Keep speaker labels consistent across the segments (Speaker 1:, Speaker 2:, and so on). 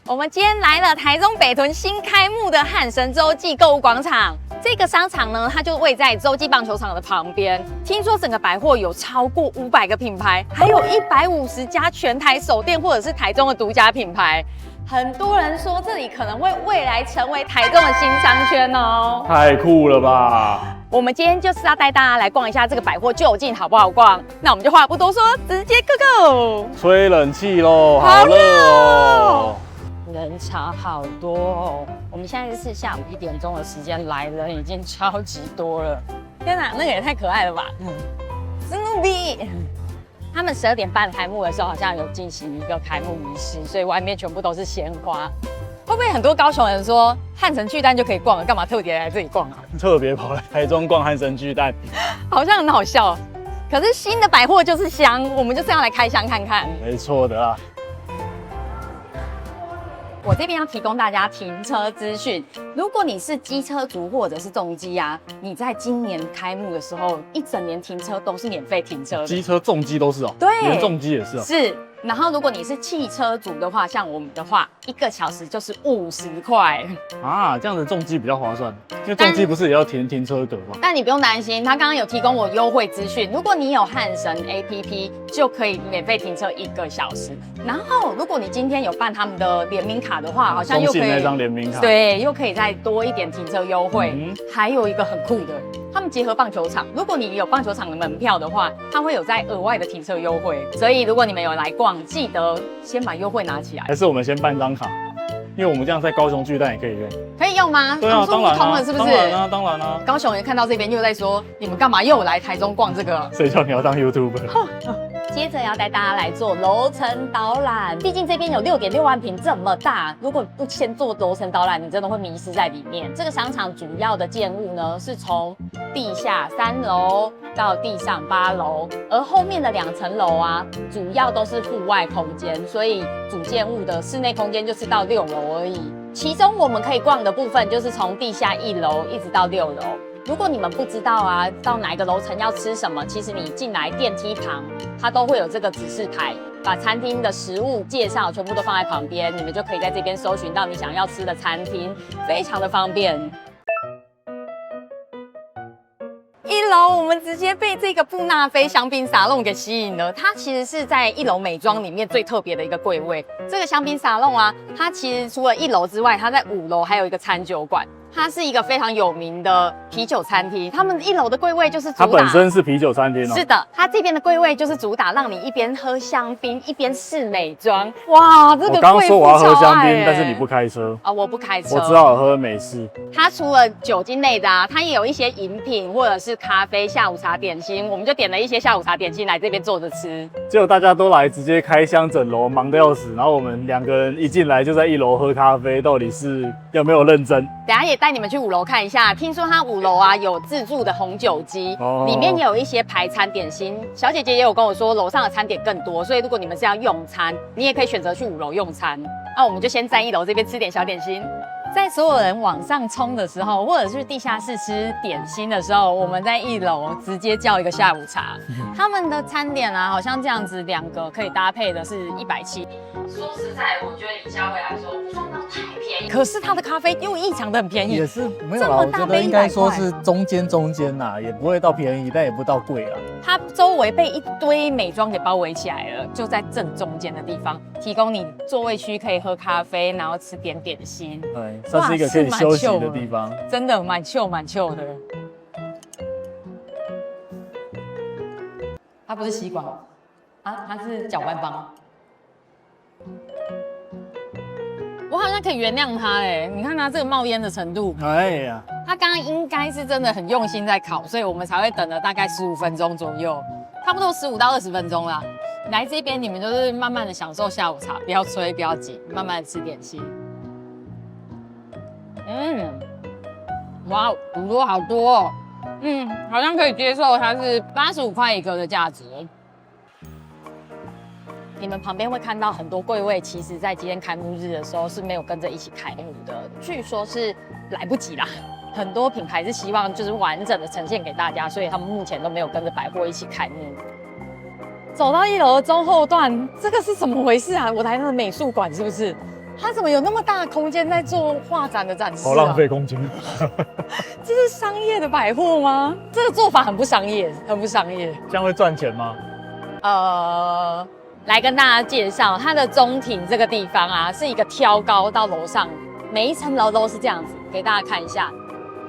Speaker 1: 我們今天來了台中北屯新開幕的漢神洲際購物廣場。這個商場呢，它就位在洲際棒球場的旁邊。聽說整個百貨有超過500個品牌，還有150家全台首店或者是台中的獨家品牌。很多人說這裡可能會未來成為台中的新商圈哦。
Speaker 2: 太酷了吧！
Speaker 1: 我們今天就是要帶大家來逛一下這個百貨究竟好不好逛。那我們就話不多說，直接 go！
Speaker 2: 吹冷氣嘍，好熱哦！
Speaker 1: 人潮好多哦。我們現在是下午1點鐘的時間來，人已經超級多了。天哪，那個也太可愛了吧！史努比。他們12點半開幕的時候，好像有進行一個開幕儀式，所以外面全部都是鮮花。會不會很多高雄人說漢神巨蛋就可以逛了，幹嘛特別來這裡逛啊？
Speaker 2: 特別跑來台中逛漢神巨蛋，
Speaker 1: 好像很好笑。可是新的百貨就是香，我們就是要來開箱看看。
Speaker 2: 沒錯的啦。
Speaker 1: 我這邊要提供大家停車資訊。如果你是機車族或者是重機啊，你在今年開幕的時候，一整年停車都是免費停車的。
Speaker 2: 機車、重機都是哦。
Speaker 1: 對，
Speaker 2: 連重機也是哦。
Speaker 1: 是。然後如果你是汽車族的話，像我們的話，1個小時就是50塊
Speaker 2: 啊，這樣子重機比較划算，因為重機不是也要停車格嗎？
Speaker 1: 但你不用擔心，他剛剛有提供我優惠資訊，如果你有漢神 APP， 就可以免費停車1個小時。然後如果你今天有辦他們的聯名卡的話，好像又可以
Speaker 2: 那張聯名卡，
Speaker 1: 对，又可以再多一點停車優惠。還有一個很酷的，他們結合棒球場，如果你有棒球场的門票的話，它會有在額外的停車優惠。所以如果你們有來逛，記得先把優惠拿起來。
Speaker 2: 還是我們先辦張卡，因為我們這樣在高雄巨蛋也可以用。
Speaker 1: 可以用嗎？
Speaker 2: 對啊，當然
Speaker 1: 通了是不是？
Speaker 2: 當然啊，當然啊。
Speaker 1: 高雄人看到這邊又在說，你們幹嘛又來台中逛這個？
Speaker 2: 誰叫你要當 YouTuber？
Speaker 1: 接着要帶大家來做樓層導覽，畢竟這邊有6.6萬坪這麼大，如果不先做樓層導覽，你真的會迷失在裡面。這個商場主要的建物呢，是從地下3樓到地上8樓，而後面的2層樓啊，主要都是戶外空間，所以主建物的室內空間就是到6樓而已。其中我們可以逛的部分就是從地下1樓一直到6樓。如果你們不知道啊，到哪一個樓層要吃什麼，其實你進來電梯旁，它都會有這個指示牌，把餐廳的食物介紹全部都放在旁邊，你們就可以在這邊搜尋到你想要吃的餐廳，非常的方便。1樓我們直接被這個布納菲香檳沙龍給吸引了，它其實是在1樓美妝裡面最特別的一個櫃位。這個香檳沙龍啊，它其實除了1樓之外，它在5樓還有一個餐酒館。它是一個非常有名的啤酒餐廳，他們1樓的櫃位就是主打，
Speaker 2: 它本身是啤酒餐廳哦。
Speaker 1: 是的，它這邊的櫃位就是主打讓你一邊喝香檳一邊試美妝。哇，這個貴婦超愛耶。我剛說我要喝香檳，但是你不開車啊？我不開車，
Speaker 2: 我只好喝美式。
Speaker 1: 它除了酒精類的啊，它也有一些飲品或者是咖啡、下午茶點心，我們就點了一些下午茶點心來這邊坐着吃。
Speaker 2: 結果大家都來，直接開箱整樓，忙得要死。然後我們2個人一進來就在1樓喝咖啡，到底是有沒有認真？
Speaker 1: 等一下也帶你們去5樓看一下，聽說它5樓啊有自助的紅酒機，裡面也有一些排餐點心。小姐姐也有跟我說，樓上的餐點更多，所以如果你們是要用餐，你也可以選擇去5樓用餐。那我們就先在1樓這邊吃點小點心。在所有人往上衝的時候，或者是地下室吃點心的時候，我們在1樓直接叫一個下午茶。他們的餐點啊，好像這樣子2個可以搭配的是170。說實在，我覺得以價位來說不算到太便宜，可是它的咖啡又異常的很便宜，
Speaker 3: 也是沒有啦，我覺得應該說是中間吶，也不會到便宜，但也不到貴啦。
Speaker 1: 它周圍被一堆美妝給包圍起來了，就在正中間的地方，提供你座位區可以喝咖啡，然後吃點點心，
Speaker 2: 對，算是一個可以休息的地方，
Speaker 1: 真的蠻chill的。它不是吸管啊，它是攪拌棒。我好像可以原谅他哎，你看他這個冒煙的程度，
Speaker 2: 哎呀，
Speaker 1: 他剛剛應該是真的很用心在烤，所以我們才會等了大概15分鐘左右，差不多15到20分鐘啦。來這邊你們就是慢慢的享受下午茶，不要催，不要急，慢慢的吃點心。哇，很多好多哦，好像可以接受，它是85塊1個的價值。你們旁邊會看到很多櫃位，其實在今天開幕日的時候是沒有跟着一起開幕的，據說是來不及啦。很多品牌是希望就是完整的呈現給大家，所以他們目前都沒有跟着百貨一起開幕。走到1樓的中後段，這個是怎麼回事啊？我來那個美術館是不是？它怎麼有那麼大的空間在做畫展的展示、啊？
Speaker 2: 好浪費空間。
Speaker 1: 這是商業的百貨嗎？這個做法很不商業，很不商業。
Speaker 2: 這樣會賺錢嗎？
Speaker 1: 來跟大家介紹它的中庭這個地方啊，是一個挑高到樓上，每一層樓都是這樣子，給大家看一下，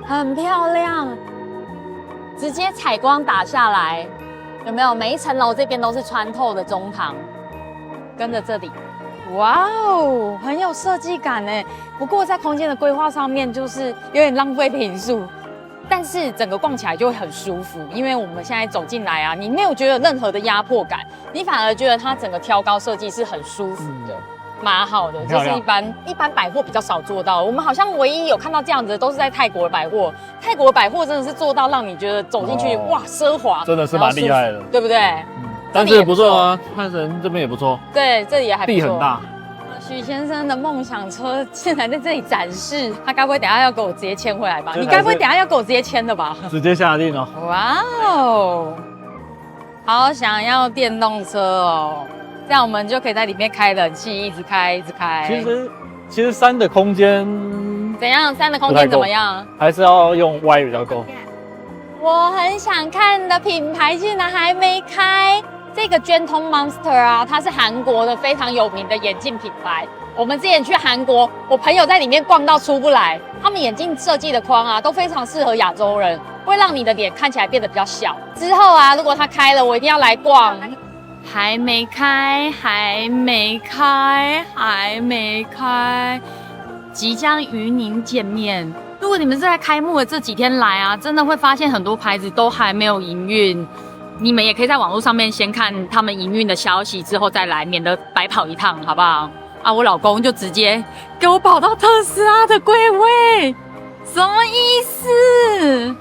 Speaker 1: 很漂亮，直接採光打下來，有沒有？每一層樓這邊都是穿透的中堂，跟着這裡。哇哦，很有設計感耶。不過在空間的規劃上面，就是有點浪費坪數，但是整個逛起來就會很舒服。因為我們現在走進來啊，你沒有覺得任何的壓迫感，你反而覺得它整個挑高設計是很舒服的，蠻好的。這是一般百貨比較少做到的。我們好像唯一有看到這樣子的，都是在泰國的百貨。泰國的百貨真的是做到讓你覺得走進去，哇，奢華，
Speaker 2: 真的是蠻厲害的，
Speaker 1: 對不對？
Speaker 3: 但是也不錯啊，漢神這邊也不錯，
Speaker 1: 對，這裡也還不錯，
Speaker 2: 地很大。
Speaker 1: 許先生的夢想車現在在這裡展示，他該不會等一下要給我直接牽回來吧？你該不會等一下要給我直接牽的吧？
Speaker 2: 直接下定哦！
Speaker 1: 哇哦，好想要電動車哦，這樣我們就可以在裡面開冷氣，一直開，一直開。
Speaker 2: 其實3的空間
Speaker 1: 怎樣？3的空間怎麼樣？
Speaker 2: 還是要用 Y 比較夠。
Speaker 1: 我很想看的品牌竟然還沒開。這個 Gentle Monster 啊，它是韓國的非常有名的眼鏡品牌。我們之前去韓國，我朋友在裡面逛到出不來。他們眼鏡設計的框啊，都非常適合亞洲人，會讓你的臉看起來變得比較小。之後啊，如果它開了，我一定要來逛。還沒開，還沒開，還沒開，即將與您見面。如果你們是在開幕的這幾天來啊，真的會發現很多牌子都還沒有營運。你們也可以在網絡上面先看他們營運的消息，之後再來，免得白跑一趟，好不好？啊，我老公就直接給我跑到特斯拉的櫃位，什麼意思？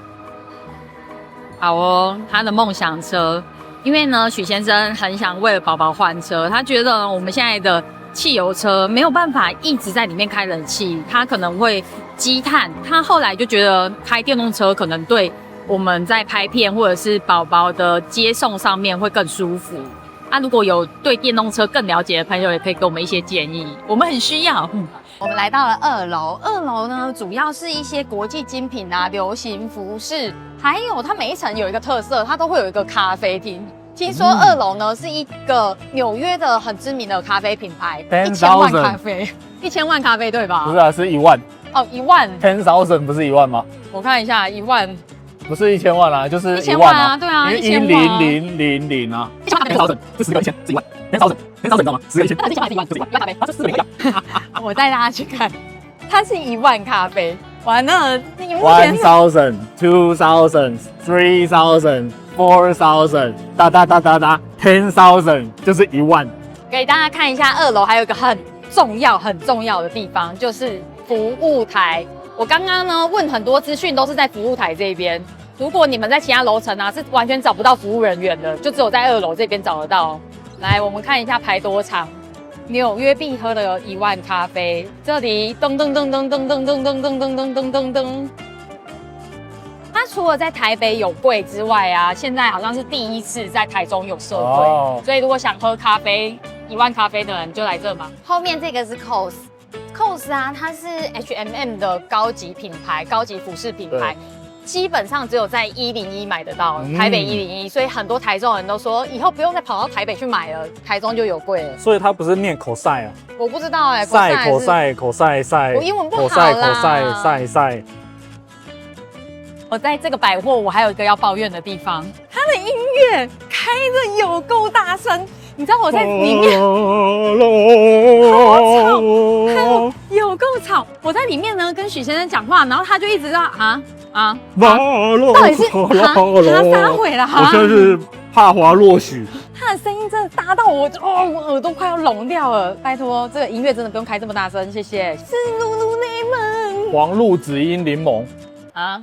Speaker 1: 好哦，他的夢想車，因為呢，許先生很想為了寶寶換車，他覺得我們現在的汽油車沒有辦法一直在裡面開冷氣，他可能會積碳，他後來就覺得開電動車可能對我們在拍片或者是寶寶的接送上面會更舒服。如果有對電動車更了解的朋友，也可以給我們一些建議，我們很需要。我們來到了2樓，2樓呢主要是一些國際精品啊、流行服飾，還有它每一層有一個特色，它都會有一個咖啡廳。聽說2樓呢是一個紐約的很知名的咖啡品牌，1000萬咖啡，1000萬咖啡對吧？
Speaker 2: 不是啊，是1萬。
Speaker 1: 哦，1萬。
Speaker 2: 10,000不是1萬嗎？
Speaker 1: 我看一下，1萬。
Speaker 2: 不是1000萬啊，就是
Speaker 1: 1萬啊，對啊
Speaker 2: ，10000啊，10,000這10個1000是1萬，10,000你知道嗎？10個1000，那1000萬是1萬，就是1萬咖啡，它是4個1樣。
Speaker 1: 我帶大家去看，它是1萬咖啡，完了
Speaker 2: ，1000、2000、3000、4000、4000，10,000就是1萬。
Speaker 1: 給大家看一下2樓，還有一個很重要的地方，就是服務台。我剛剛呢問很多資訊都是在服務台這邊，如果你們在其他樓層啊是完全找不到服務人員的，就只有在2樓這邊找得到。來，我們看一下排多長，紐約必喝的1萬咖啡，這裡噔噔噔噔噔噔噔噔噔噔噔噔噔。它除了在台北有櫃之外啊，現在好像是第一次在台中有設櫃，所以如果想喝咖啡1萬咖啡的人就來這嘛。後面這個是 COS 啊，它是 H&M 的高級品牌，高級服飾品牌，基本上只有在101買得到，台北101，所以很多台中人都說以後不用再跑到台北去買了，台中就有櫃了。
Speaker 2: 所以它不是念口塞啊？
Speaker 1: 我不知道哎，
Speaker 2: 口塞，
Speaker 1: 我英文不好啦。
Speaker 2: 塞。
Speaker 1: 我在這個百貨，我還有一個要抱怨的地方，它的音樂開得有夠大聲。你知道我在裡面好吵，還有夠吵。我在裡面呢跟許先生講話，然後他就一直在到底是他撒毀了哈？
Speaker 2: 我現在是怕滑落許。
Speaker 1: 他的聲音真的大到我我耳朵快要聾掉了。拜託，這個音樂真的不用開這麼大聲，謝謝。是露露內蒙
Speaker 2: 黃露紫茵檸檬
Speaker 1: 啊。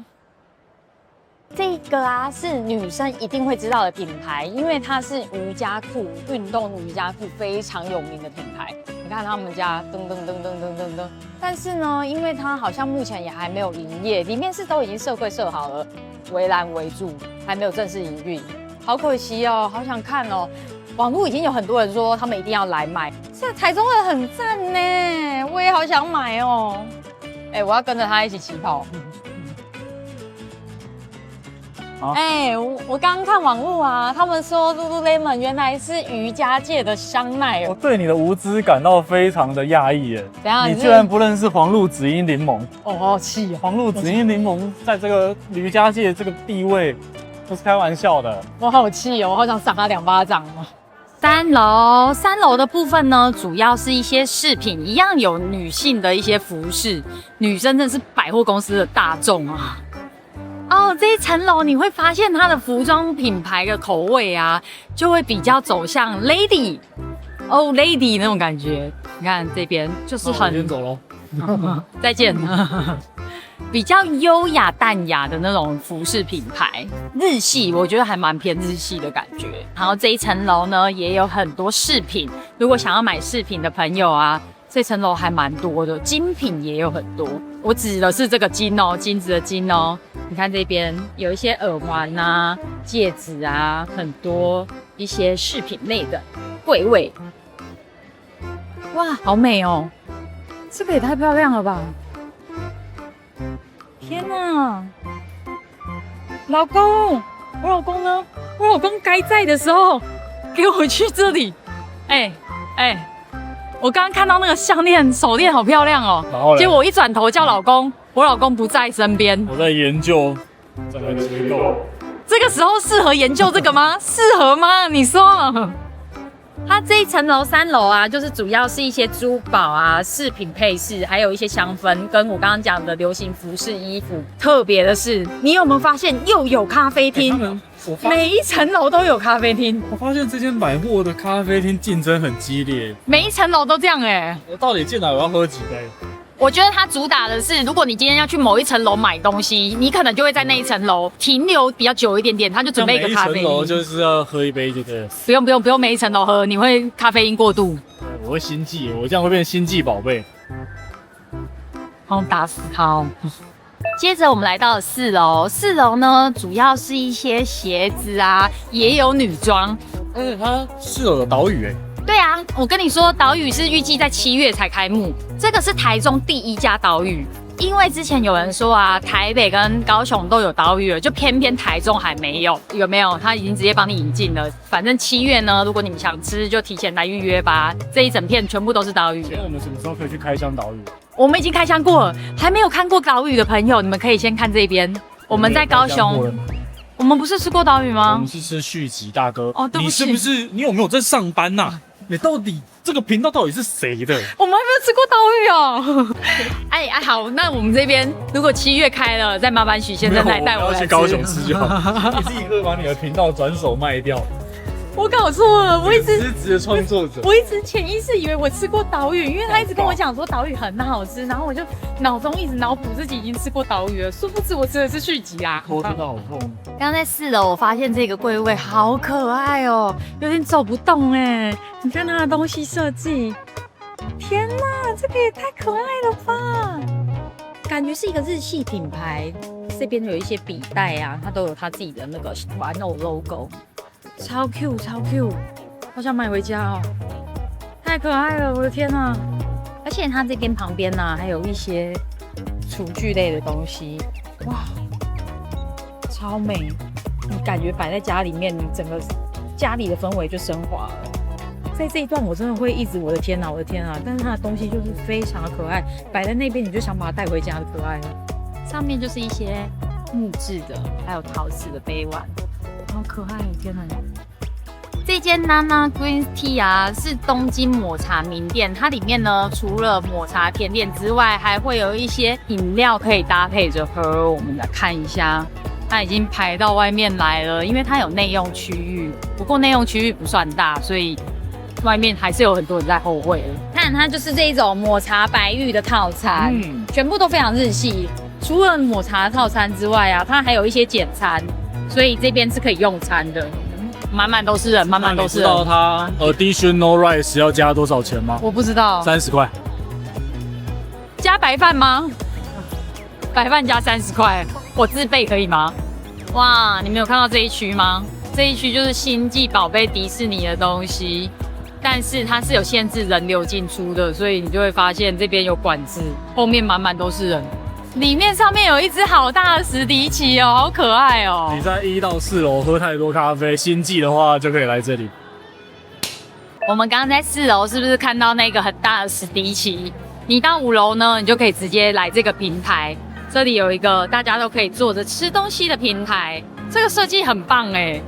Speaker 1: 這個啊是女生一定會知道的品牌，因為它是瑜伽褲，運動瑜伽褲非常有名的品牌。你看他們家噔噔噔噔噔噔噔，但是呢，因為它好像目前也還沒有營業，裡面是都已經設櫃設好了，圍欄圍住，還沒有正式營運，好可惜哦，好想看哦。網絡已經有很多人說他們一定要來買，這台中人很讚呢，我也好想買哦。哎，我要跟着他一起起跑。哎，我剛剛看網絡啊，他們說 Lululemon 原來是瑜伽界的香奈兒。
Speaker 2: 我對你的無知感到非常的訝異耶！
Speaker 1: 怎樣？
Speaker 2: 你居然不認識黃露紫茵檸檬？
Speaker 1: 哦，好氣哦！
Speaker 2: 黃露紫茵檸檬在這個瑜伽界這個地位，不是開玩笑的。
Speaker 1: 我好氣哦，我好想賞他2巴掌哦。3樓的部分呢，主要是一些飾品，一樣有女性的一些服飾，女生真的是百貨公司的大眾啊。哦，這一層樓你會發現它的服裝品牌的口味啊，就會比較走向 lady 那種感覺。你看這邊就是很，
Speaker 2: 先走嘍，
Speaker 1: 再見。比較優雅淡雅的那種服飾品牌，日系我覺得還蠻偏日系的感覺。然後這一層樓呢也有很多飾品，如果想要買飾品的朋友啊，這層樓還蠻多的，精品也有很多。我指的是這個金哦，金子的金哦。你看這邊有一些耳環啊、戒指啊，很多一些飾品類的櫃位。哇，好美哦！這個也太漂亮了吧！天哪，老公，我老公呢？我老公該在的时候，給我去這裡。我剛剛看到那個項鏈、手鏈好漂亮哦。結果我一轉頭叫老公，我老公不在身邊。
Speaker 2: 我在研究整個結構。
Speaker 1: 這個時候適合研究這個嗎？適合嗎？你說。它這一層樓3樓啊，就是主要是一些珠寶啊、飾品配飾，還有一些香氛，跟我剛剛講的流行服飾、衣服。特別的是，你有沒有發現又有咖啡廳？每一層樓都有咖啡廳。
Speaker 2: 我發現這間百貨的咖啡廳競爭很激烈，
Speaker 1: 每一層樓都這樣哎。
Speaker 2: 我到底進來我要喝幾杯？
Speaker 1: 我覺得它主打的是，如果你今天要去某一層樓買東西，你可能就會在那一層樓停留比較久一點點，他就準備一個咖啡。每一層樓就是要喝一杯，對不對？不用每一層樓喝，你會咖啡因過度。
Speaker 2: 我會心悸，我這樣會變心悸寶貝。
Speaker 1: 好，打死他哦。接着我們來到了4樓，4樓呢主要是一些鞋子啊，也有女裝。
Speaker 2: 而且它4樓有島嶼哎。
Speaker 1: 對啊，我跟你說，島嶼是預計在7月才開幕。這個是台中第1家島嶼，因為之前有人說啊，台北跟高雄都有島嶼了，就偏偏台中還沒有，有沒有？他已經直接幫你引進了。反正7月呢，如果你們想吃，就提前來預約吧。這一整片全部都是島嶼。
Speaker 2: 那我們什麼時候可以去開箱島嶼？
Speaker 1: 我們已經開箱過了，還沒有看過島嶼的朋友，你們可以先看這邊。我們在高雄。我們不是吃過島嶼嗎？
Speaker 2: 我們是吃續集，大哥。
Speaker 1: 哦，對不起。
Speaker 2: 你是不是？你有沒有在上班吶？你到底這個頻道到底是誰的？
Speaker 1: 我們還沒有吃過島嶼哦。好，那我們這邊如果7月開了，再麻煩許先生來帶我來吃。
Speaker 2: 去高雄吃就好。你自己會把你的頻道轉手賣掉。
Speaker 1: 我搞錯了，我一直
Speaker 2: 失職的創作者，
Speaker 1: 我一直潛意識以為我吃過島嶼，因為他一直跟我講說島嶼很好吃，然後我就腦中一直腦補自己已經吃過島嶼了，殊不知我吃的是續集啦。
Speaker 2: 頭真的好痛。
Speaker 1: 剛剛在4樓，我發現這個櫃位好可愛哦，有點走不動哎。你看它的東西設計，天哪，這個也太可愛了吧！感覺是一個日系品牌，這邊有一些筆袋啊，它都有它自己的那個玩偶 logo。超 Q 超 Q， 好想買回家哦，太可愛了，我的天哪！而且它這邊旁邊呢，還有一些廚具類的東西，哇，超美！你感覺擺在家裡面，你整個家裡的氛圍就升華了。在這一段我真的會一直我的天哪，我的天哪！但是它的東西就是非常的可愛，擺在那邊你就想把它帶回家的可愛了。上面就是一些木質的，還有陶瓷的杯碗。好可愛！天哪！這間 Nana Green Tea 啊，是東京抹茶名店。它裡面呢，除了抹茶甜點之外，還會有一些飲料可以搭配着喝。我們來看一下，它已經排到外面來了，因為它有內用區域。不過內用區域不算大，所以外面還是有很多人在候位的。看它就是這一種抹茶白玉的套餐，全部都非常日系。除了抹茶套餐之外啊，它還有一些簡餐。所以這邊是可以用餐的，滿滿都是人，滿滿都是人。
Speaker 2: 你知道它additional rice 要加多少錢嗎？
Speaker 1: 我不知道。30
Speaker 2: 塊。
Speaker 1: 加白飯嗎？白飯加30塊，我自備可以嗎？哇，你沒有看到這一區嗎？這一區就是星際寶貝迪士尼的東西，但是它是有限制人流進出的，所以你就會發現這邊有管制，後面滿滿都是人。裡面上面有一隻好大的史迪奇哦，好可愛哦。
Speaker 2: 你在1到4樓喝太多咖啡，心悸的話就可以來這裡。
Speaker 1: 我們剛剛在4樓是不是看到那個很大的史迪奇？你到5樓呢，你就可以直接來這個平台，這裡有一個大家都可以坐着吃東西的平台，這個設計很棒哎。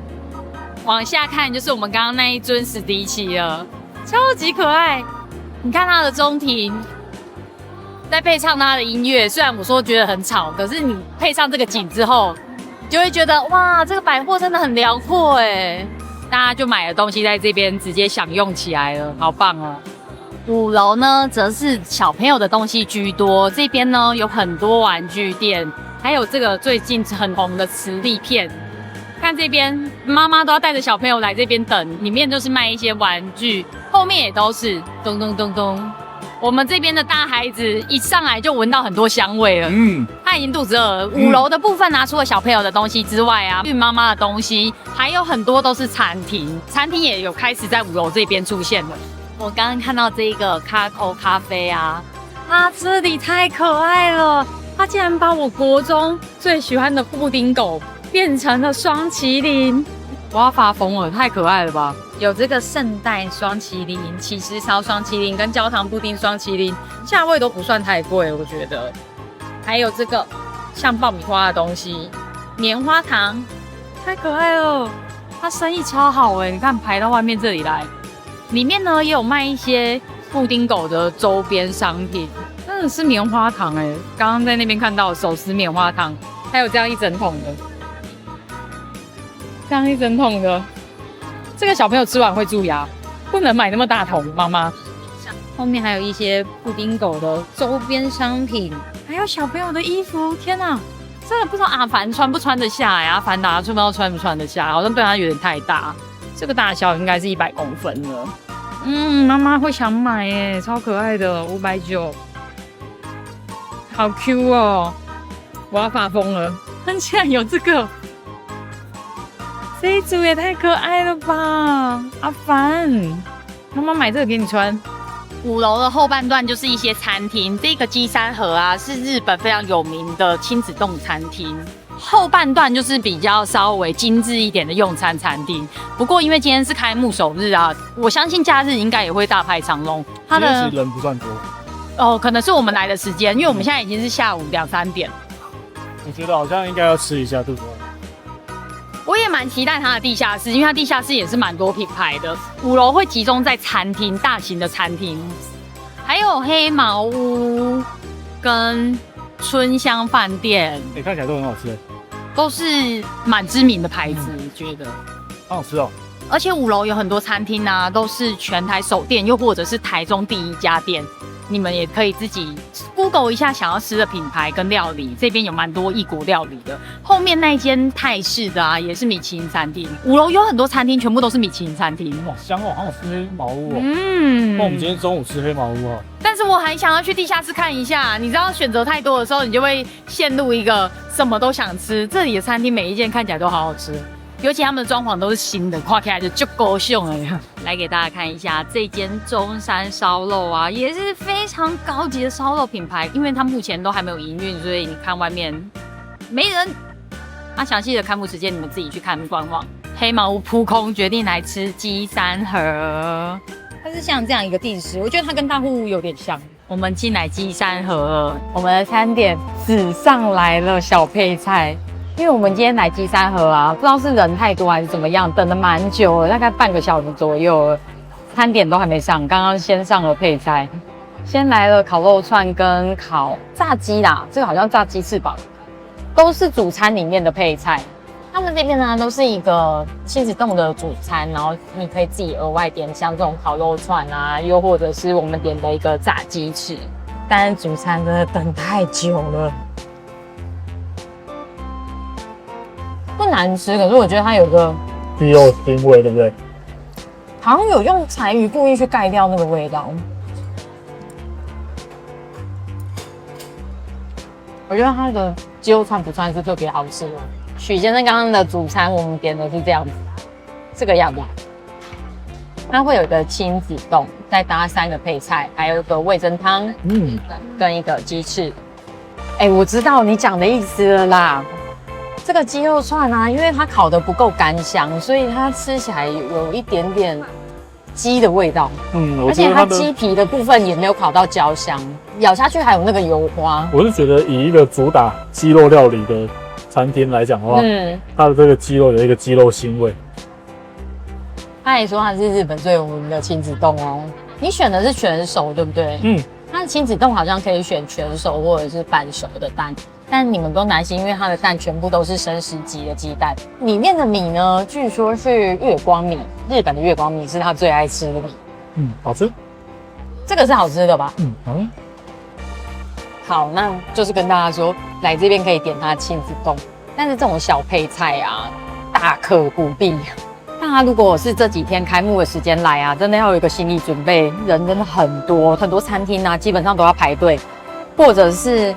Speaker 1: 往下看就是我們剛剛那一尊史迪奇了，超級可愛。你看它的中庭。再配上它的音樂，雖然我說覺得很吵，可是你配上這個景之後，你就會覺得哇，這個百貨真的很遼闊哎！大家就買了東西在這邊直接享用起來了，好棒哦！5樓呢，則是小朋友的東西居多，這邊呢有很多玩具店，還有這個最近很紅的磁力片。看這邊，媽媽都要帶着小朋友來這邊等，裡面就是賣一些玩具，後面也都是咚咚咚咚。我們這邊的大孩子一上來就聞到很多香味了，他已經肚子餓了。5樓的部分拿除了小朋友的東西之外啊，孕媽媽的東西還有很多都是餐廳，餐廳也有開始在5樓這邊出現了。我剛剛看到這個卡口咖啡啊，它這裡太可愛了，它竟然把我國中最喜歡的布丁狗變成了雙麒麟，我要發瘋了，太可愛了吧！有這個聖代雙麒麟、起司燒雙麒麟跟焦糖布丁雙麒麟，價位都不算太貴，我覺得。還有這個像爆米花的東西，棉花糖，太可愛了，它生意超好哎！你看排到外面這裡來，裡面呢也有賣一些布丁狗的周邊商品，真的是棉花糖哎！剛剛在那邊看到手撕棉花糖，還有這樣一整桶的。這樣一整桶的，這個小朋友吃完會蛀牙，不能買那麼大桶。媽媽，後面還有一些布丁狗的周邊商品，還有小朋友的衣服。天哪，真的不知道阿凡穿不穿得下呀？阿凡達不知道穿不穿得下，好像對他有點太大。這個大小應該是100公分了。媽媽會想買耶，超可愛的，590，好 Q 哦！我要發瘋了，竟然有這個。這一組也太可愛了吧！阿凡，媽媽買這個給你穿。5樓的後半段就是一些餐廳，這個雞山河啊是日本非常有名的親子丼餐廳。後半段就是比較稍微精緻一點的用餐餐廳。不過因為今天是開幕首日啊，我相信假日應該也會大排長龍。它的
Speaker 2: 人不算多
Speaker 1: 哦，可能是我們來的時間，因為我們現在已經是下午2、3點。
Speaker 2: 我覺得好像應該要吃一下肚子餓。
Speaker 1: 我也蠻期待它的地下室，因為它地下室也是蠻多品牌的。5樓會集中在餐廳，大型的餐廳，還有黑毛屋跟春香飯店，
Speaker 2: 看起來都很好吃，
Speaker 1: 都是蠻知名的牌子，覺得
Speaker 2: 好好吃哦。
Speaker 1: 而且5樓有很多餐廳啊，都是全台首店，又或者是台中第1家店。你們也可以自己 Google 一下想要吃的品牌跟料理，這邊有蠻多異國料理的。後面那間泰式的啊，也是米其林餐廳。5樓有很多餐廳，全部都是米其林餐廳。
Speaker 2: 哇，香哦，好好吃黑毛屋哦。那我們今天中午吃黑毛屋哦。但是我還想要去地下室看一下，你知道選擇太多的時候，你就會陷入一個什麼都想吃。這裡的餐廳每一間看起來都好好吃。尤其他們的裝潢都是新的，看起來就夠秀了。來給大家看一下這間中山燒肉啊，也是非常高級的燒肉品牌。因為它目前都還沒有營運，所以你看外面沒人。詳細的開幕時間你們自己去看官網。黑毛屋撲空，決定來吃雞山河。它是像這樣一個地勢，我覺得它跟大戶屋有點像。我們進來雞山河，我們的餐點只上來了小配菜。因為我們今天來雞山河啊，不知道是人太多還是怎麼樣，等了蠻久了，大概半個小時左右了，餐點都還沒上，剛剛先上了配菜，先來了烤肉串跟烤炸雞啦，這個好像炸雞翅膀，都是主餐裡面的配菜。他們這邊呢都是一個親子丼的主餐，然後你可以自己額外點像這種烤肉串啊，又或者是我們點的一個炸雞翅，但是主餐真的等太久了。不難吃，可是我覺得它有個雞肉腥味，對不對？好像有用柴魚故意去蓋掉那個味道。我覺得它的雞肉串不算是特別好吃的。許先生剛剛的主餐我們點的是這樣子，這個樣子。
Speaker 1: 它會有一個親子丼，再搭3個配菜，還有一個味噌湯，跟一個雞翅。我知道你講的意思了啦。這個雞肉串啊，因為它烤得不夠乾香，所以它吃起來有一點點雞的味道。而且它雞皮的部分也沒有烤到焦香，咬下去還有那個油花。我是覺得以一個主打雞肉料理的餐廳來講的話，它的這個雞肉有一個雞肉腥味。他也說它是日本最有名的親子丼哦。你選的是全熟，對不對？它的親子丼好像可以選全熟或者是半熟的蛋。但你们不用擔心，因為它的蛋全部都是生食級的雞蛋。裡面的米呢，據說是月光米，日本的月光米是他最愛吃的米。好吃。這個是好吃的吧？好，那就是跟大家說，來這邊可以點它的親子丼，但是這種小配菜啊，大可不必。大家如果是這幾天開幕的時間來啊，真的要有一個心理準備，人真的很多，很多餐廳啊，基本上都要排隊，或者是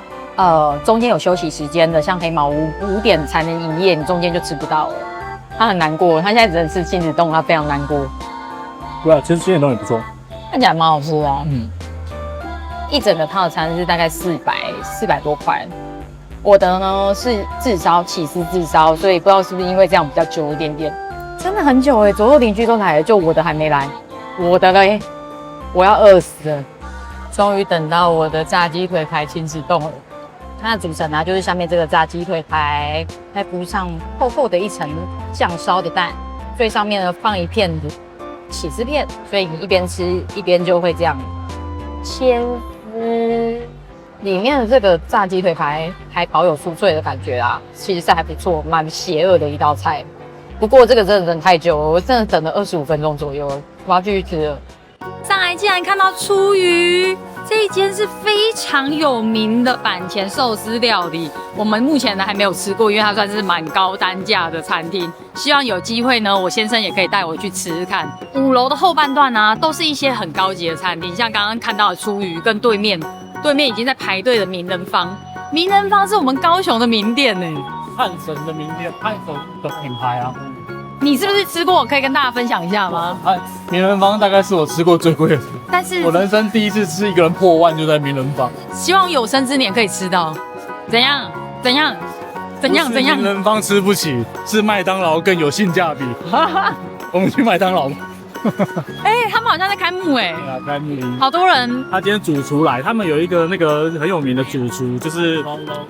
Speaker 1: 中間有休息時間的，像黑毛屋5點才能營業，你中間就吃不到了。他很難過，他現在只能吃親子丼，他非常難過。對啊，其實親子丼也不錯，看起來蠻好吃的啊。一整個套餐是大概400多塊。我的呢是炙燒起司炙燒，所以不知道是不是因為這樣比較久一點點。真的很久左右鄰居都來了，就我的還沒來。我的嘞，我要餓死了。終於等到我的炸雞腿排親子丼了。它的組成呢，就是下面這個炸雞腿排，再鋪上厚厚的一層醬燒的蛋，最上面呢放一片的起司片，所以你一邊吃一邊就會這樣切絲。裡面的這個炸雞腿排還保有酥脆的感覺啊，其實是還不錯，蠻邪惡的一道菜。不過這個真的等太久了，我真的等了25分鐘左右了，我要繼續吃了。上來竟然看到出魚，這一間是非常有名的板前壽司料理，我們目前呢還沒有吃過，因為它算是蠻高單價的餐廳。希望有機會呢，我先生也可以帶我去吃吃看。5樓的後半段呢，都是一些很高級的餐廳，像剛剛看到的出魚，跟對面已經在排隊的名人坊。名人坊是我們高雄的名店呢，漢神的名店，漢神的品牌啊。你是不是吃過？可以跟大家分享一下嗎？名人坊大概是我吃過最貴的，但是我人生第一次吃一個人破萬就在名人坊。希望有生之年可以吃到。怎樣？名人坊吃不起，是麥當勞更有性價比。我們去麥當勞。他們好像在開幕對啊，開幕，好多人。他今天主廚來，他們有一個那個很有名的主廚，就是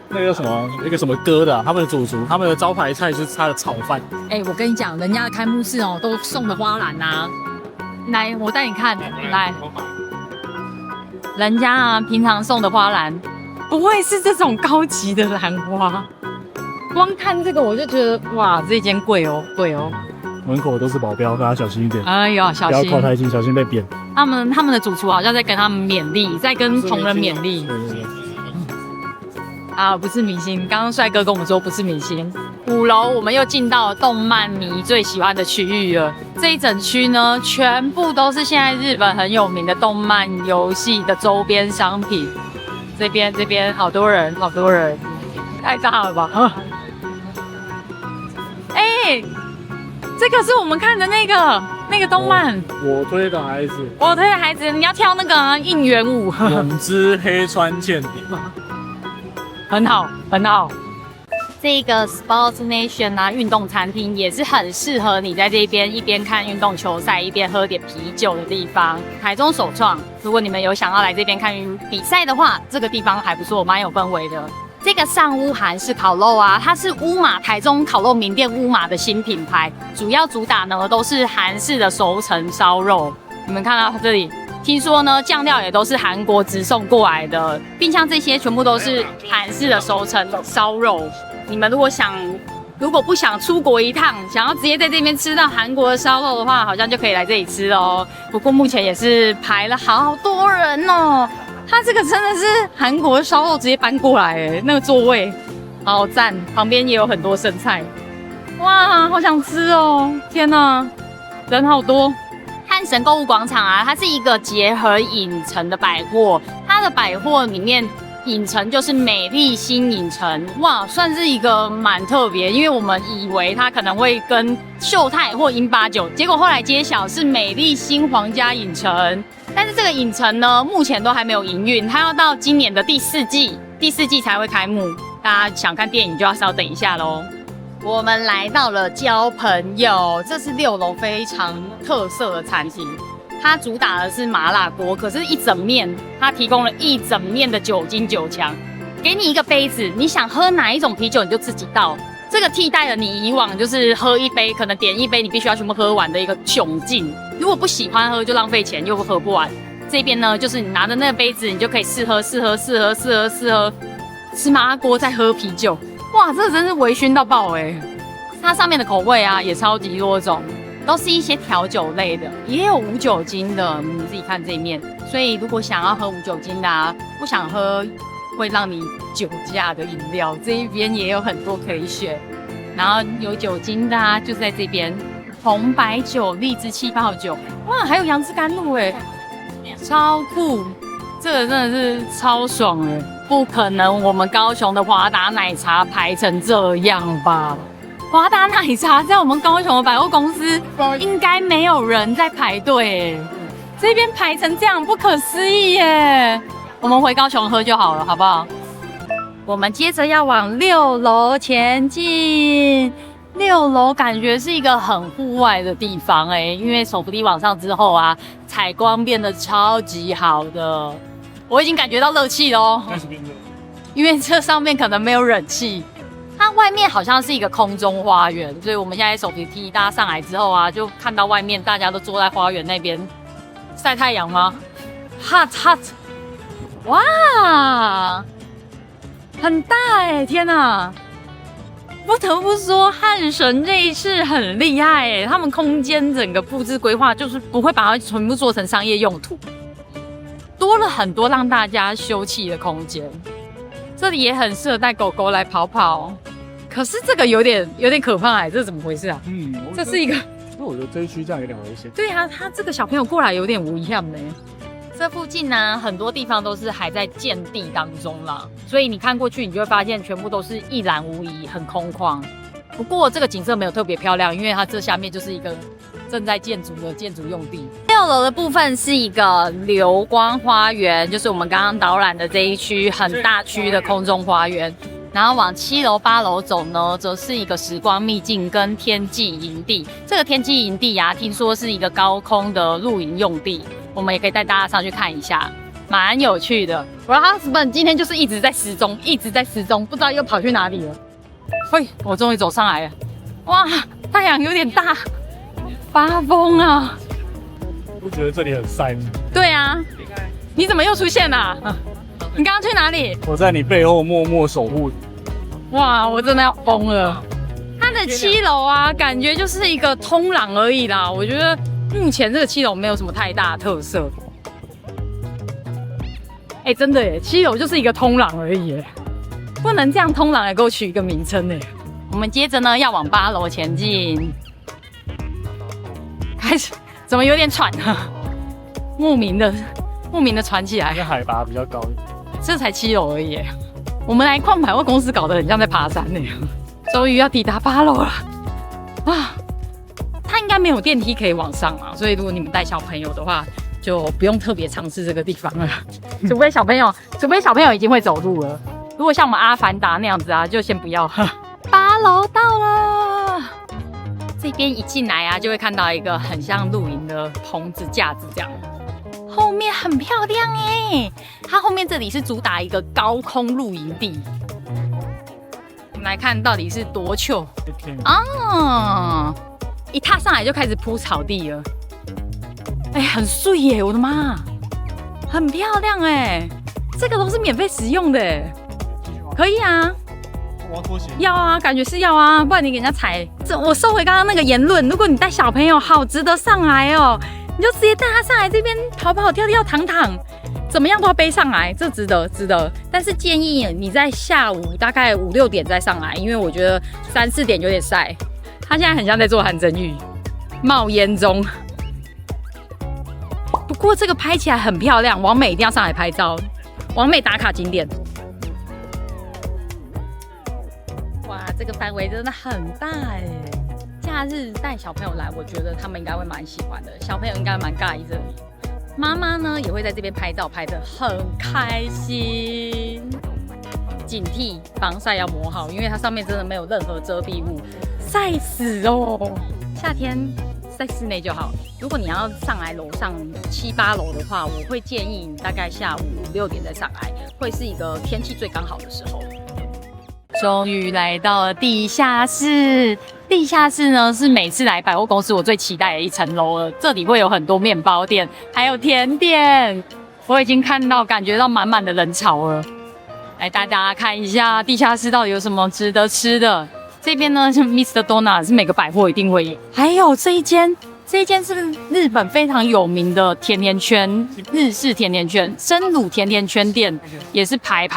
Speaker 1: 那個什麼一個什麼哥的、啊，他們的主廚，他們的招牌菜就是他的炒飯。我跟你講，人家的開幕式哦，都送的花籃啊。來，我帶你看，來，人家啊平常送的花籃，不會是這種高級的蘭花。光看這個我就覺得，哇，這間貴哦，貴哦。門口都是保鏢，大家小心一點。哎呦，小心！不要靠太近，小心被扁。他們的主廚好像在跟他們勉勵，在跟同仁勉勵。不是明星。剛剛帥哥跟我們說不是明星。5樓我們又進到了動漫迷最喜歡的區域了。這一整區呢，全部都是現在日本很有名的動漫遊戲的周邊商品。這邊好多人，太大了吧？這個是我們看的那個動漫。我推的孩子，你要跳那個應援舞。勇之黑川茜里。很好。這個 Sports Nation 啊，運動餐廳也是很適合你在這邊一邊看運動球賽，一邊喝點啤酒的地方。台中首創，如果你們有想要來這邊看比賽的話，這個地方還不錯，蠻有氛圍的。這個上屋韓式烤肉啊，它是烏馬台中烤肉名店烏馬的新品牌，主要主打呢都是韓式的熟成燒肉。你們看到這裡，聽說呢醬料也都是韓國直送過來的，並像這些全部都是韓式的熟成燒肉。你們如果不想出國一趟，想要直接在這邊吃到韓國的燒肉的話，好像就可以來這裡吃哦。不過目前也是排了好多人哦。它這個真的是韓國燒肉直接搬過來誒，那個座位好讚，旁邊也有很多生菜，哇，好想吃哦！天哪，人好多。漢神購物廣場啊，它是一個結合影城的百貨，它的百貨裡面
Speaker 2: 影城就是美麗新影城，哇，算是一個蠻特別，因為我們以為它可能會跟秀泰或英89，結果後來揭曉是美麗新皇家影城。但是這個影城呢，目前都還沒有營運，它要到今年的第四季才會開幕。大家想看電影就要稍等一下嘍。我們來到了交朋友，這是6樓非常特色的餐廳。它主打的是麻辣鍋，可是一整面，它提供了一整面的酒精酒槍，給你一個杯子，你想喝哪一種啤酒你就自己倒。這個替代了你以往就是喝一杯，可能點一杯你必須要全部喝完的一個窘境。如果不喜歡喝就浪費錢又喝不完。這邊呢，就是你拿着那個杯子，你就可以試喝，吃麻辣鍋再喝啤酒。哇，這真是微醺到爆欸！它上面的口味啊也超級多種。都是一些調酒類的，也有無酒精的，你自己看這一面。所以如果想要喝無酒精的啊，不想喝會讓你酒駕的飲料，這一邊也有很多可以選。然後有酒精的啊，就在這邊，紅白酒、荔枝氣泡酒，哇，還有楊枝甘露哎，超酷！這個真的是超爽哎，不可能我們高雄的華達奶茶排成這樣吧？華達奶茶在我們高雄的百貨公司應該沒有人在排隊，這邊排成這樣不可思議耶！我們回高雄喝就好了，好不好？我們接着要往6樓前進。6樓感覺是一個很戶外的地方因為手扶梯往上之後啊，採光變得超級好的，我已經感覺到熱氣咯，因為這上面可能沒有冷氣。它外面好像是一個空中花園，所以我們現在手扶梯搭上來之後啊，就看到外面大家都坐在花園那邊曬太陽嗎 ？Hot， 哇，很大天哪！不得不說，漢神這一次很厲害他們空間整個布置規劃就是不會把它全部做成商業用途，多了很多讓大家休憩的空間。這裡也很適合帶狗狗來跑跑，可是這個有點可怕這是怎麼回事啊？這是一個，
Speaker 3: 我覺得這一區這樣有點危險。
Speaker 2: 對啊，他這個小朋友過來有點危險呢。這附近呢，很多地方都是還在建地當中啦，所以你看過去，你就會發現全部都是一覽無遺，很空曠。不過這個景色沒有特別漂亮，因為它這下面就是一個正在建築的建築用地。6樓的部分是一個流光花園，就是我們剛剛導覽的這一區很大區的空中花園。然後往7樓、8樓走呢，則是一個時光秘境跟天際營地。這個天際營地啊，聽說是一個高空的露營用地，我們也可以帶大家上去看一下，蠻有趣的。我的 husband 今天就是一直在失蹤，不知道又跑去哪裡了。嘿，我終於走上來了，哇，太陽有點大，發瘋啊！
Speaker 3: 不覺得這裡很曬嗎？
Speaker 2: 對啊，你怎麼又出現了？你剛剛去哪裡？
Speaker 3: 我在你背後默默守護。
Speaker 2: 哇，我真的要瘋了！它的7樓啊，感覺就是一個通廊而已啦。我覺得目前這個7樓沒有什麼太大的特色。真的耶，7樓就是一個通廊而已耶，不能這樣通廊也給我取一個名稱耶。我們接着呢要往8樓前進，開始怎麼有點喘啊？莫名的喘起來。海拔比較高一點，這才7樓而已耶。我們來逛百貨公司搞得很像在爬山呢。終於要抵達8樓了啊！它應該沒有電梯可以往上啊，所以如果你們帶小朋友的話，就不用特別嘗試這個地方了。除非小朋友已經會走路了。如果像我們阿凡達那樣子啊，就先不要。8樓到了，這邊一進來啊，就會看到一個很像露營的棚子架子這樣。後面很漂亮它後面這裡是主打一個高空露營地。我們來看到底是多糗啊！一踏上來就開始鋪草地了，很帥耶！我的媽，很漂亮這個都是免費使用的可以啊。我要拖鞋。要啊，感覺是要啊，不然你給人家踩。我收回剛剛那個言論，如果你帶小朋友，好值得上來哦。你就直接帶他上來這邊跑跑跳跳躺躺，怎麼樣都要背上來，這值得。但是建議你在下午大概5、6點再上來，因為我覺得3、4點有點曬。他現在很像在做韓真玉，冒煙中。不過這個拍起來很漂亮，網美一定要上來拍照，網美打卡景點。
Speaker 1: 這個範圍真的很大哎。假日帶小朋友來，我覺得他們應該會蠻喜歡的，小朋友應該蠻尬意這裡。媽媽呢也會在這邊拍照，拍得很開心。警惕防曬要抹好，因為它上面真的沒有任何遮蔽物，曬死哦。夏天在室內就好。如果你要上來樓上7、8樓的話，我會建議你大概下午5、6點再上來，會是一個天氣最剛好的時候。終於來到了地下室。地下室呢是每次來百貨公司我最期待的一層樓了。這裡會有很多麵包店，還有甜點。我已經感覺到滿滿的人潮了。來帶大家看一下地下室到底有什麼值得吃的。這邊呢是 Mr. Donut， 是每個百貨一定會有。還有這一間是日本非常有名的甜甜圈，日式甜甜圈，生乳甜甜圈店也是排，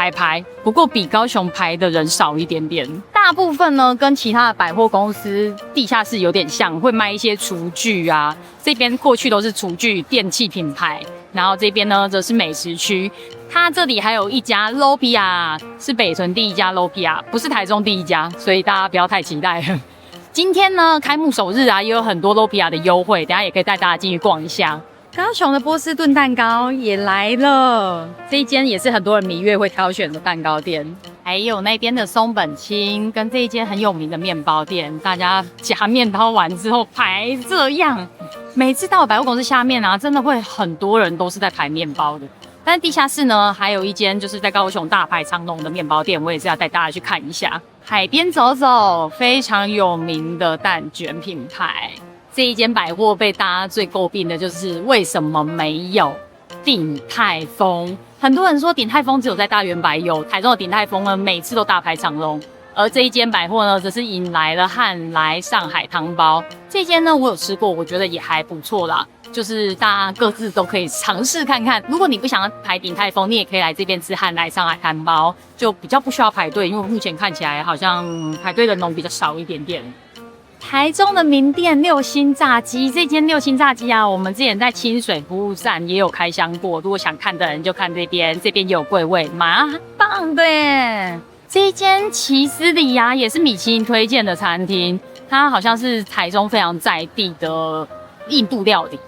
Speaker 1: 不過比高雄排的人少一點點。大部分呢跟其他的百貨公司地下室有點像，會賣一些廚具啊。這邊過去都是廚具電器品牌，然後這邊呢則是美食區。它這裡還有一家 Lopia， 是北屯第一家 Lopia， 不是台中第一家，所以大家不要太期待。今天呢，開幕首日啊，也有很多 Lopia 的優惠，等一下也可以帶大家進去逛一下。高雄的波士頓蛋糕也來了，這一間也是很多人蜜月會挑選的蛋糕店。還有那邊的松本清跟這一間很有名的麵包店，大家夾麵包完之後排這樣，每次到百貨公司下面啊，真的會很多人都是在排麵包的。但是地下室呢，還有一間就是在高雄大排長龍的麵包店，我也是要帶大家去看一下。海邊走走，非常有名的蛋卷品牌。這一間百貨被大家最詬病的就是為什麼沒有鼎泰豐？很多人說鼎泰豐只有在大遠百有，台中的鼎泰豐呢每次都大排長龍。而這一間百貨呢，則是引來了漢來上海湯包。這間呢，我有吃過，我覺得也還不錯啦。就是大家各自都可以嘗試看看。如果你不想要排鼎泰豐，你也可以來這邊吃漢來上海湯包，就比較不需要排隊，因為目前看起來好像排隊的人比較少一點點。台中的名店六星炸雞，這間六星炸雞啊，我們之前在清水服務站也有開箱過。如果想看的人就看這邊，這邊也有櫃位，蠻棒的耶。這一間奇斯里啊，也是米其林推薦的餐廳，它好像是台中非常在地的印度料理。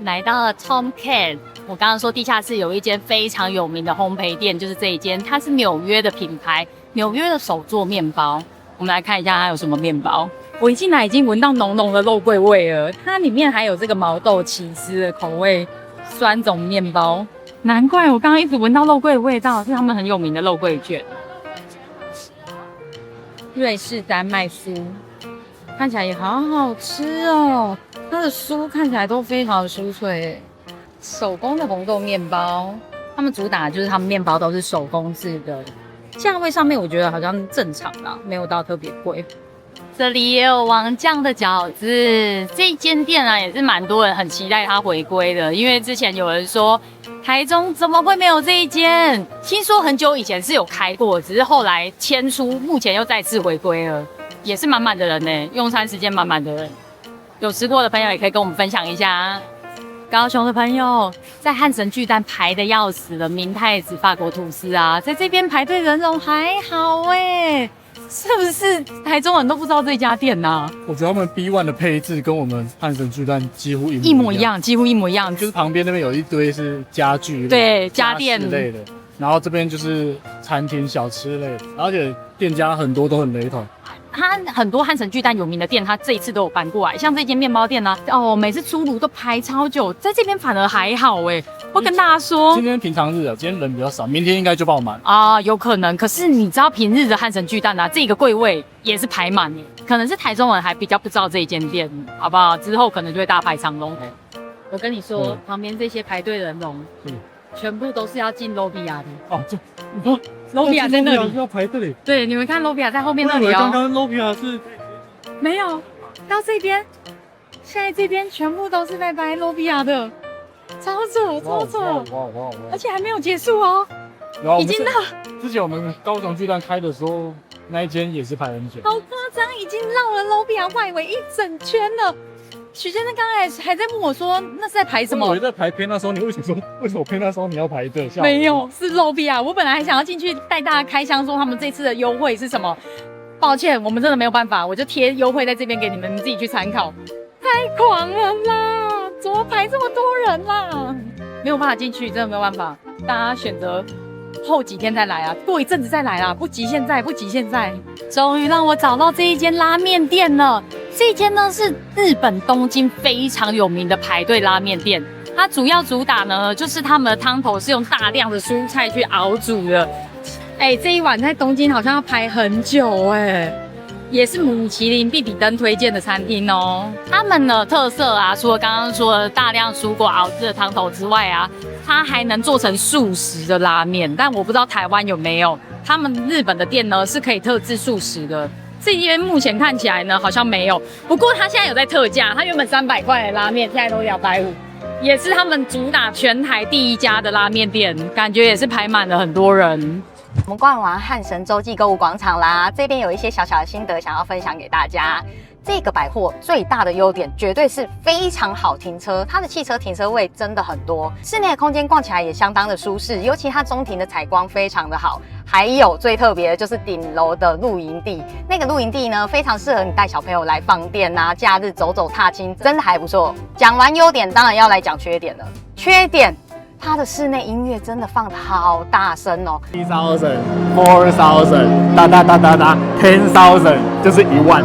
Speaker 1: 來到了 Tomcat， 我剛剛說地下室有一間非常有名的烘焙店，就是這一間，它是紐約的品牌，紐約的手作麵包。我們來看一下它有什麼麵包。我一進來已經聞到濃濃的肉桂味了，它裡面還有這個毛豆起司的口味酸種麵包，難怪我剛剛一直聞到肉桂的味道，是他們很有名的肉桂卷。瑞士丹麥酥看起來也好好吃哦，它的酥看起來都非常的酥脆。手工的紅豆麵包，他們主打的就是他們麵包都是手工制的，價位上面我覺得好像正常啦，沒有到特別貴。這裡也有王醬的餃子，這一間店啊也是蠻多人很期待它回歸的，因為之前有人說台中怎麼會沒有這一間？聽說很久以前是有開過，只是後來遷出，目前又再次回歸了，也是滿滿的人呢，用餐時間滿滿的人。有吃過的朋友也可以跟我們分享一下。高雄的朋友在漢神巨蛋排的要死的明太子法國吐司啊，在這邊排隊人龍還好哎，是不是台中人都不知道這家店啊？我覺得他們 B1 的配置跟我們漢神巨蛋幾乎一模一樣，幾乎一模一樣。就是旁邊那邊有一堆是家具，對，家電類的，然後這邊就是餐廳小吃類的，而且店家很多都很雷同。它很多漢神巨蛋有名的店，它這一次都有搬過來，像這間麵包店呢、啊，每次出爐都排超久，在這邊反而還好哎。我跟大家說，今天平常日啊，今天人比較少，明天應該就爆滿啊，有可能。可是你知道平日的漢神巨蛋啊，這個櫃位也是排滿耶，可能是台中人還比較不知道這一間店，好不好？之後可能就會大排長龍。我跟你說，旁邊這些排隊人龍，全部都是要進 Lopia 的哦，這你說。Lopia 在那裡要排隊，對，你們看 Lopia 在後面那裡哦。剛剛 Lopia 是沒有到這邊，現在這邊全部都是在排 Lopia 的，超扯超扯，而且還沒有結束哦，已經到。之前我們高雄巨蛋開的時候，那一間也是排很久，好誇張，已經繞了 Lopia 外圍一整圈了。許先生剛才還在問我說，那是在排什麼？我在排偏那時候，你為什麼偏那時候你要排隊？沒有，是 Lopia。我本來還想要進去帶大家開箱，說他們這次的優惠是什麼。
Speaker 2: 抱歉，我們真的沒有辦法，我就貼優惠在這邊給你們，你自己去參考。太狂了啦！怎麼排這麼多人啦？沒有辦法進去，真的沒有辦法。大家選擇後幾天再來啊，過一陣子再來啦，不急現在，不急現在。終於讓我找到這一間拉麵店了。這間呢是日本東京非常有名的排隊拉麵店，它主要主打呢就是他們的湯頭是用大量的蔬菜去熬煮的。這一碗在東京好像要排很久也是米其林必比登推薦的餐廳哦。他們的特色啊，除了剛剛說的大量蔬果熬制的湯頭之外啊，它還能做成素食的拉麵，但我不知道台灣有沒有。他們日本的店呢是可以特制素食的，這邊目前看起來呢好像沒有。不過它現在有在特價，它原本300塊的拉麵現在都250，也是他們主打全台第一家的拉麵店，感覺也是排滿了很多人。
Speaker 1: 我們逛完漢神洲際購物廣場啦，這邊有一些小小的心得想要分享給大家。這個百貨最大的優點絕對是非常好停車，它的汽車停車位真的很多，室內的空間逛起來也相當的舒適，尤其它中庭的採光非常的好。還有最特別的就是頂樓的露營地，那個露營地呢非常適合你帶小朋友來放電啊，假日走走踏青，真的還不錯。講完優點，當然要來講缺點了。缺點，它的室內音樂真的放得好大聲哦
Speaker 3: ，1000、4000、10,000，就是1萬。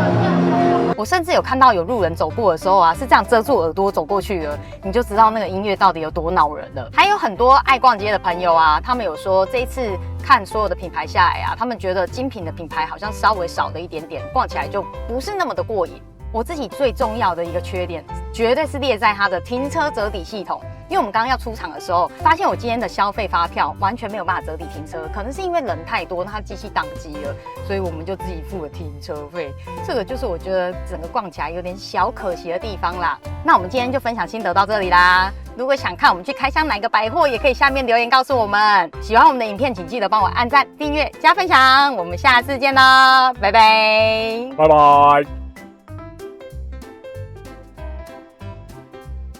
Speaker 1: 我甚至有看到有路人走過的時候啊，是這樣遮住耳朵走過去的，你就知道那個音樂到底有多惱人了。還有很多愛逛街的朋友啊，他們有說這一次看所有的品牌下來啊，他們覺得精品的品牌好像稍微少了一點點，逛起來就不是那麼的過癮。我自己最重要的一個缺點，絕對是列在它的停車折抵系統。因為我們剛剛要出場的時候，發現我今天的消費發票完全沒有辦法折抵停車，可能是因為人太多，它機器宕機了，所以我們就自己付了停車費。這個就是我覺得整個逛起來有點小可惜的地方啦。那我們今天就分享心得到這裡啦。如果想看我們去開箱哪個百貨，也可以下面留言告訴我們。喜歡我們的影片，請記得幫我按讚、訂閱、加分享。我們下次見啦，拜拜，
Speaker 3: 拜拜。